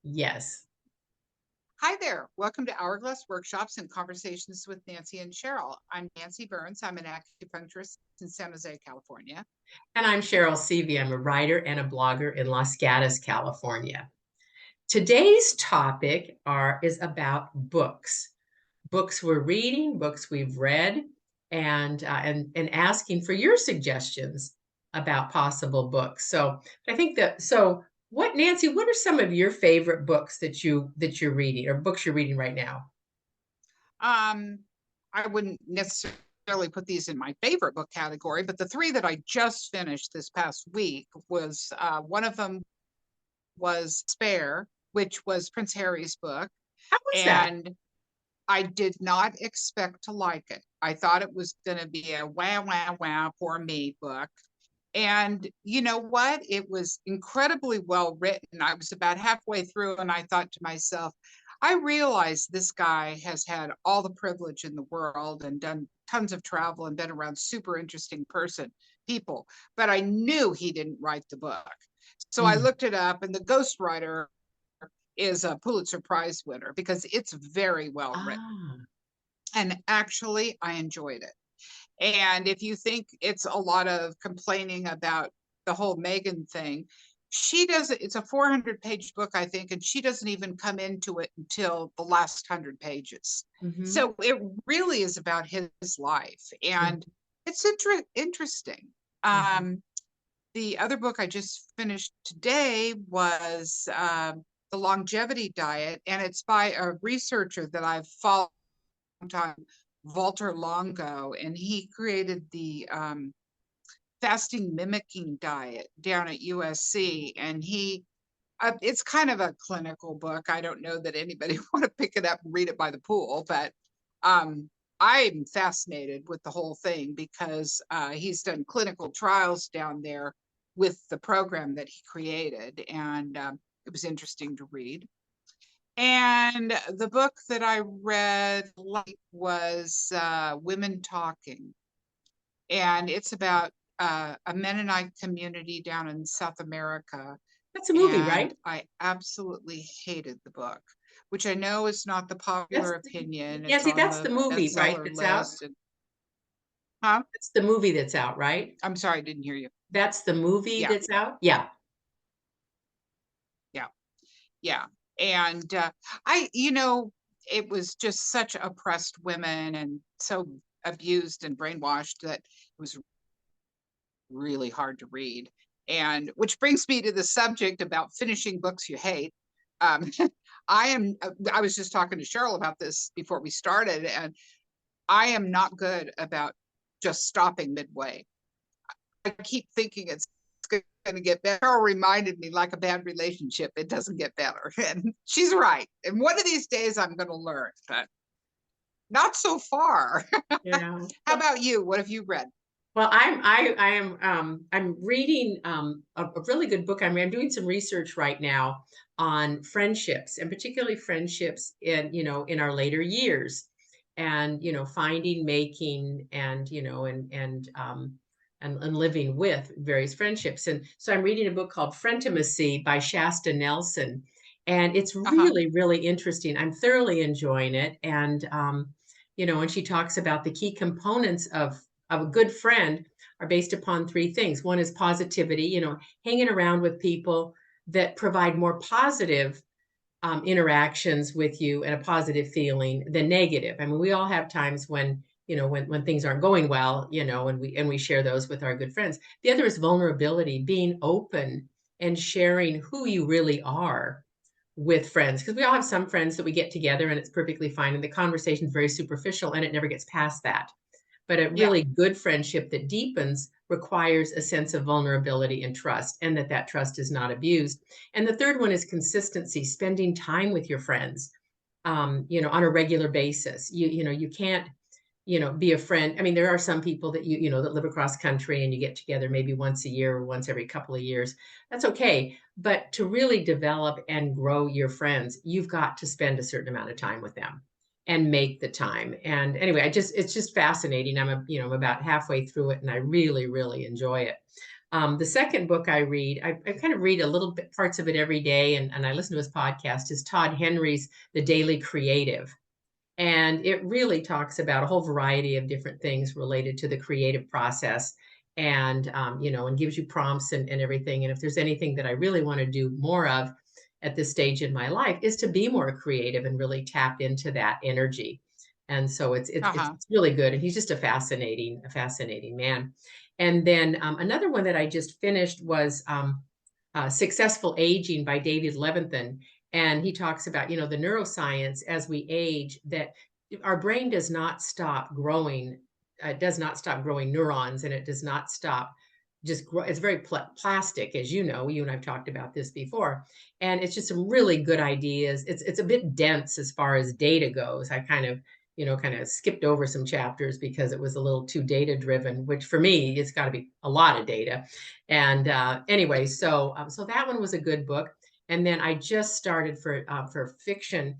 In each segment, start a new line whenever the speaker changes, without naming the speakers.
Yes.
Hi there. Welcome to Hourglass Workshops and Conversations with Nancy and Cherryl. I'm Nancy Burns. I'm an acupuncturist in San Jose, California.
And I'm Cherryll Seavey. I'm a writer and a blogger in Los Gatos, California. Today's topic is about books. Books we're reading, books we've read, and asking for your suggestions about possible books. So I think what Nancy, what are some of your favorite books that you're reading or books you're reading right now?
Um, I wouldn't necessarily put these in my favorite book category, but the three that I just finished this past week was one of them was Spare, which was Prince Harry's book,
How was that?
and I did not expect to like it. I thought it was going to be a wah, wah, wah, poor me book. And you know what? It was incredibly well written. I was about halfway through and I thought to myself, I realize this guy has had all the privilege in the world and done tons of travel and been around super interesting people, but I knew he didn't write the book. So I
Mm.
looked it up, and the ghostwriter is a Pulitzer Prize winner because it's very well written.
Ah.
And actually, I enjoyed it. And if you think it's a lot of complaining about the whole Megan thing, she doesn't, it's a 400-page book, I think, and she doesn't even come into it until the last 100 pages.
Mhm.
So it really is about his life. And
Mhm.
it's interesting.
Mhm.
Um, the other book I just finished today was The Longevity Diet, and it's by a researcher that I've followed time, Walter Longo, and he created the fasting mimicking diet down at USC. And it's kind of a clinical book. I don't know that anybody want to pick it up and read it by the pool, but um, I'm fascinated with the whole thing because he's done clinical trials down there with the program that he created, and it was interesting to read. And the book that I read was Women Talking. And it's about a Mennonite community down in South America.
That's a movie,
And
right?
I absolutely hated the book, which I know is not the popular
That's
opinion. It's
Nancy,
on
that's the
the
movie, right,
bestseller
that's out?
list. And, huh?
That's the movie that's out, right?
I'm sorry, I didn't hear you.
That's the movie
Yeah,
that's out? Yeah.
yeah, yeah. And it was just such oppressed women and so abused and brainwashed that it was really hard to read. And which brings me to the subject about finishing books you hate. Um, I was just talking to Cherryll about this before we started, and I am not good about just stopping midway. I keep thinking it's going to get better. Cherryll reminded me, like a bad relationship, it doesn't get better. And she's right. And one of these days I'm going to learn, but not so far.
Yeah.
How about you? What have you read?
Well, I'm reading a really good book. I'm doing some research right now on friendships, and particularly friendships in our later years, and finding, making, and living with various friendships. And so I'm reading a book called Frientimacy by Shasta Nelson, and it's
Uh-huh.
really, really interesting. I'm thoroughly enjoying it, and she talks about the key components of a good friend are based upon three things. One is positivity, hanging around with people that provide more positive interactions with you and a positive feeling than negative. I mean, we all have times when things aren't going well, and we share those with our good friends. The other is vulnerability, being open and sharing who you really are with friends, because we all have some friends that we get together and it's perfectly fine and the conversation is very superficial and it never gets past that. But a
Yeah.
really good friendship that deepens requires a sense of vulnerability and trust, and that trust is not abused. And the third one is consistency, spending time with your friends, on a regular basis. You can't, be a friend. I mean, there are some people that live across country and you get together maybe once a year or once every couple of years. That's okay. But to really develop and grow your friends, you've got to spend a certain amount of time with them and make the time. And anyway, it's just fascinating. I'm about halfway through it and I really, really enjoy it. The second book I read, I kind of read a little bit parts of it every day, and I listen to his podcast, is Todd Henry's The Daily Creative. And it really talks about a whole variety of different things related to the creative process, and and gives you prompts and everything. And if there's anything that I really want to do more of at this stage in my life, is to be more creative and really tap into that energy. And so
Uh-huh.
it's really good. And he's just a fascinating man. And then another one that I just finished was Successful Aging by David Levithan. And he talks about, the neuroscience as we age, that our brain does not stop growing, does not stop growing neurons, and it does not stop just grow. It's very plastic, as you know. You and I've talked about this before, and it's just some really good ideas. It's a bit dense as far as data goes. I kind of skipped over some chapters because it was a little too data driven, which for me, it's got to be a lot of data. And anyway, so that one was a good book. And then I just started for fiction,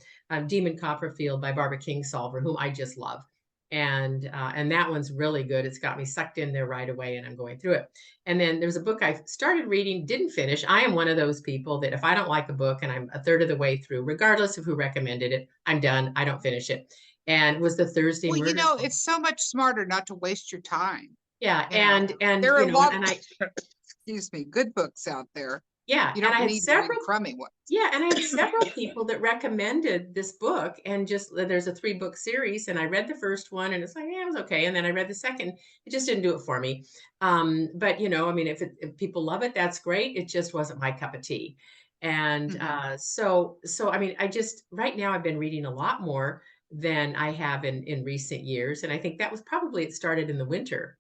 Demon Copperfield by Barbara Kingsolver, whom I just love. And that one's really good. It's got me sucked in there right away, and I'm going through it. And then there's a book I started reading, didn't finish. I am one of those people that if I don't like a book and I'm a third of the way through, regardless of who recommended it, I'm done. I don't finish it. And it was the Thursday
Well,
Murder.
it's so much smarter not to waste your time.
Yeah,
You know,
and
there are a lot
and
of,
I
excuse me, good books out there.
yeah,
You
and I
don't
had
need to read
several
crummy ones.
Yeah, and I had several people that recommended this book, and just there's a 3-book series, and I read the first one, and it's like, yeah, it was okay. And then I read the second. It just didn't do it for me. But I mean, if people love it, that's great. It just wasn't my cup of tea. And
Hmm.
so I mean, I just right now I've been reading a lot more than I have in recent years, and I think that was probably it started in the winter,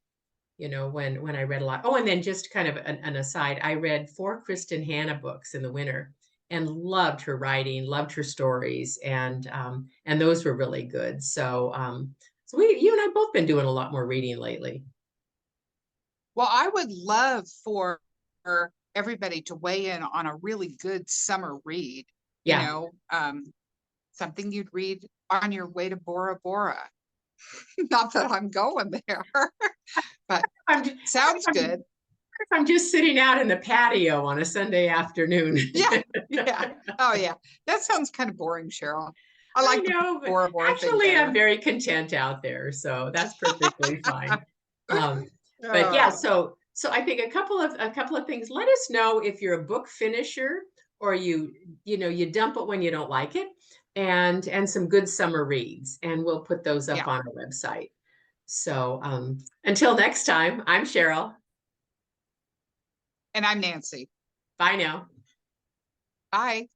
when I read a lot. Oh, and then just kind of an aside, I read 4 Kristen Hanna books in the winter and loved her writing, loved her stories, and those were really good. So you and I both been doing a lot more reading lately.
Well, I would love for everybody to weigh in on a really good summer read, you
Yeah.
know, something you'd read on your way to Bora Bora. Not that I'm going there, but
I'm just,
sounds good.
I'm just sitting out in the patio on a Sunday afternoon.
Yeah, yeah. Oh, yeah. That sounds kind of boring, Cheryl. I
I
like the
know, but
Bora Bora thing
actually I'm
better.
very content out there, so that's perfectly fine. Um, but yeah,
Oh,
so I think a couple of things. Let us know if you're a book finisher, or you dump it when you don't like it, and some good summer reads, and we'll put those up
yeah.
on our website. So until next time, I'm Cherryll.
And I'm Nancy.
Bye now.
Bye.